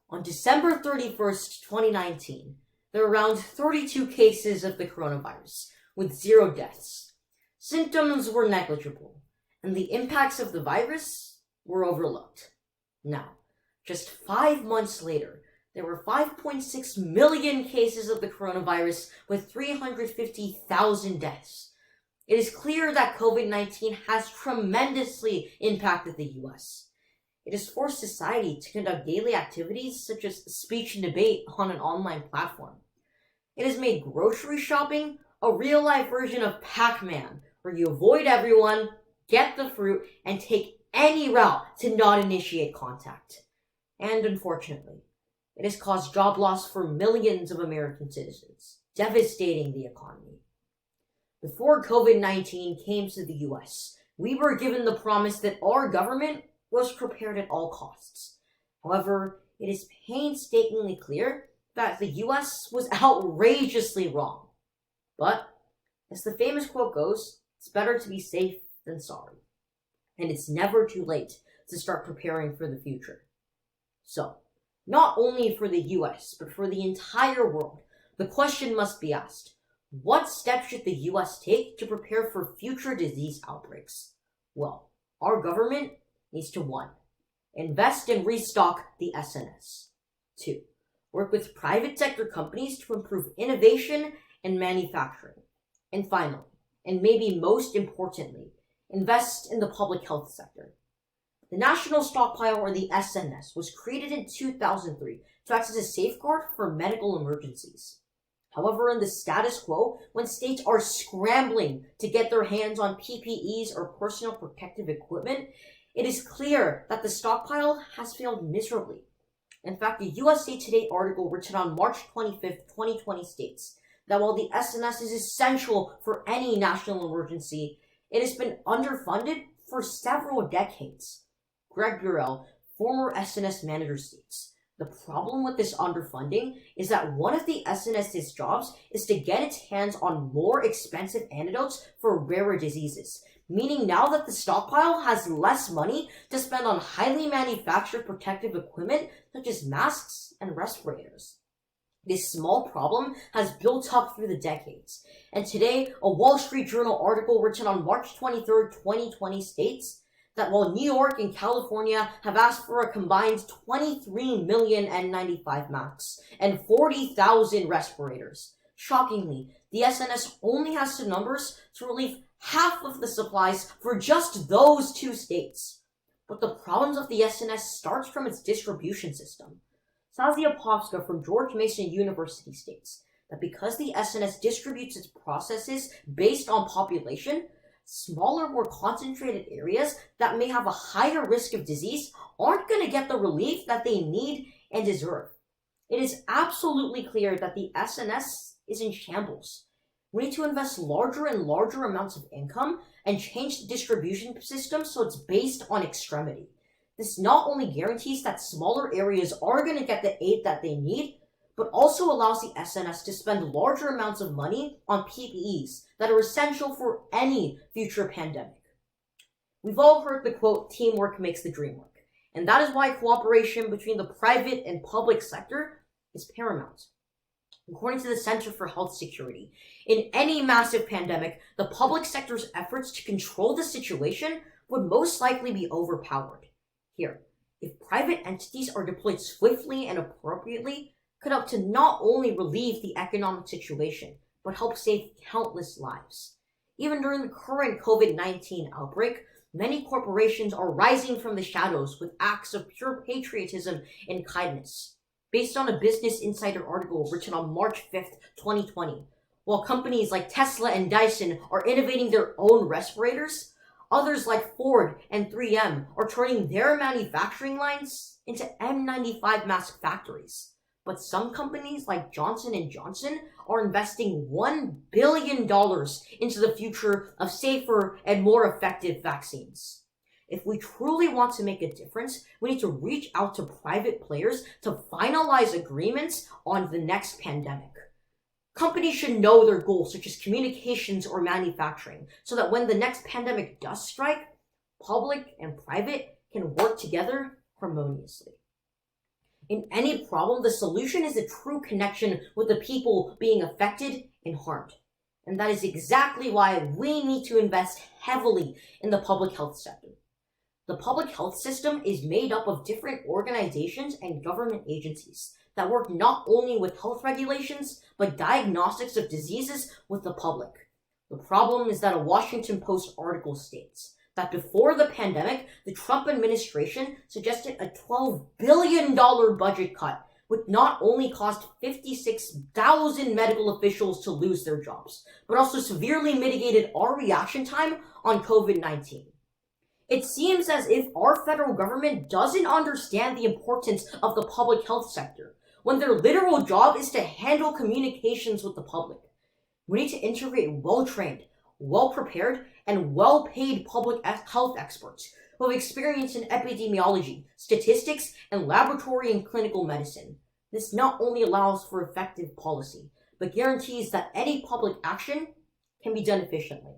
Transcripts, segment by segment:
On December 31st, 2019, there were around 32 cases of the coronavirus, with 0 deaths. Symptoms were negligible, and the impacts of the virus were overlooked. Now, just 5 months later, there were 5.6 million cases of the coronavirus with 350,000 deaths. It is clear that COVID-19 has tremendously impacted the US. It has forced society to conduct daily activities such as speech and debate on an online platform. It has made grocery shopping a real-life version of Pac-Man, where you avoid everyone, get the fruit, and take any route to not initiate contact. And unfortunately, it has caused job loss for millions of American citizens, devastating the economy. Before COVID-19 came to the US, we were given the promise that our government was prepared at all costs. However, it is painstakingly clear that the US was outrageously wrong. But, as the famous quote goes, it's better to be safe than sorry. And it's never too late to start preparing for the future. So, not only for the US, but for the entire world, the question must be asked: what steps should the US take to prepare for future disease outbreaks? Well, our government needs to 1. Invest and restock the SNS. 2. Work with private sector companies to improve innovation and manufacturing. And finally, and maybe most importantly, invest in the public health sector. The National Stockpile, or the SNS, was created in 2003 to act as a safeguard for medical emergencies. However, in the status quo, when states are scrambling to get their hands on PPEs or personal protective equipment, it is clear that the stockpile has failed miserably. In fact, the USA Today article written on March 25th, 2020 states that while the SNS is essential for any national emergency, it has been underfunded for several decades. Greg Burrell, former SNS manager, states, "The problem with this underfunding is that one of the SNS's jobs is to get its hands on more expensive antidotes for rarer diseases, meaning now that the stockpile has less money to spend on highly manufactured protective equipment such as masks and respirators." This small problem has built up through the decades, and today a Wall Street Journal article written on March 23rd, 2020 states that while New York and California have asked for a combined 23 million N95 masks and 40,000 respirators, shockingly, the SNS only has the numbers to relieve half of the supplies for just those 2 states. But the problems of the SNS starts from its distribution system. Sazia Popska from George Mason University states that because the SNS distributes its processes based on population, smaller, more concentrated areas that may have a higher risk of disease aren't going to get the relief that they need and deserve. It is absolutely clear that the SNS is in shambles. We need to invest larger and larger amounts of income and change the distribution system so it's based on extremity. This not only guarantees that smaller areas are going to get the aid that they need, but also allows the SNS to spend larger amounts of money on PPEs that are essential for any future pandemic. We've all heard the quote, "teamwork makes the dream work," and that is why cooperation between the private and public sector is paramount. According to the Center for Health Security, in any massive pandemic, the public sector's efforts to control the situation would most likely be overpowered. Here, if private entities are deployed swiftly and appropriately, could help to not only relieve the economic situation, but help save countless lives. Even during the current COVID-19 outbreak, many corporations are rising from the shadows with acts of pure patriotism and kindness. Based on a Business Insider article written on March 5th, 2020, while companies like Tesla and Dyson are innovating their own respirators, others like Ford and 3M are turning their manufacturing lines into N95 mask factories. But some companies like Johnson & Johnson are investing $1 billion into the future of safer and more effective vaccines. If we truly want to make a difference, we need to reach out to private players to finalize agreements on the next pandemic. Companies should know their goals, such as communications or manufacturing, so that when the next pandemic does strike, public and private can work together harmoniously. In any problem, the solution is a true connection with the people being affected and harmed. And that is exactly why we need to invest heavily in the public health sector. The public health system is made up of different organizations and government agencies that work not only with health regulations, but diagnostics of diseases with the public. The problem is that a Washington Post article states that before the pandemic, the Trump administration suggested a $12 billion budget cut, which not only caused 56,000 medical officials to lose their jobs, but also severely mitigated our reaction time on COVID-19. It seems as if our federal government doesn't understand the importance of the public health sector, when their literal job is to handle communications with the public. We need to integrate well-trained, well-prepared, and well-paid public health experts who have experience in epidemiology, statistics, and laboratory and clinical medicine. This not only allows for effective policy, but guarantees that any public action can be done efficiently.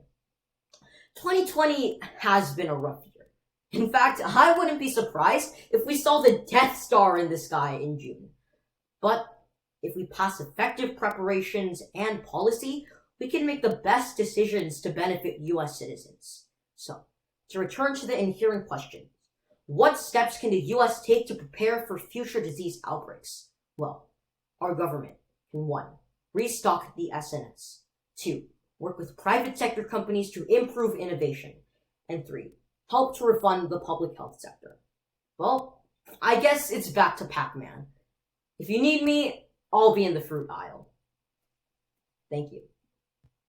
2020 has been a rough year. In fact, I wouldn't be surprised if we saw the Death Star in the sky in June. But if we pass effective preparations and policy, we can make the best decisions to benefit US citizens. So, to return to the inherent question, what steps can the US take to prepare for future disease outbreaks? Well, our government can 1. Restock the SNS. 2. Work with private sector companies to improve innovation. And 3. Help to refund the public health sector. Well, I guess it's back to Pac-Man. If you need me, I'll be in the fruit aisle. Thank you.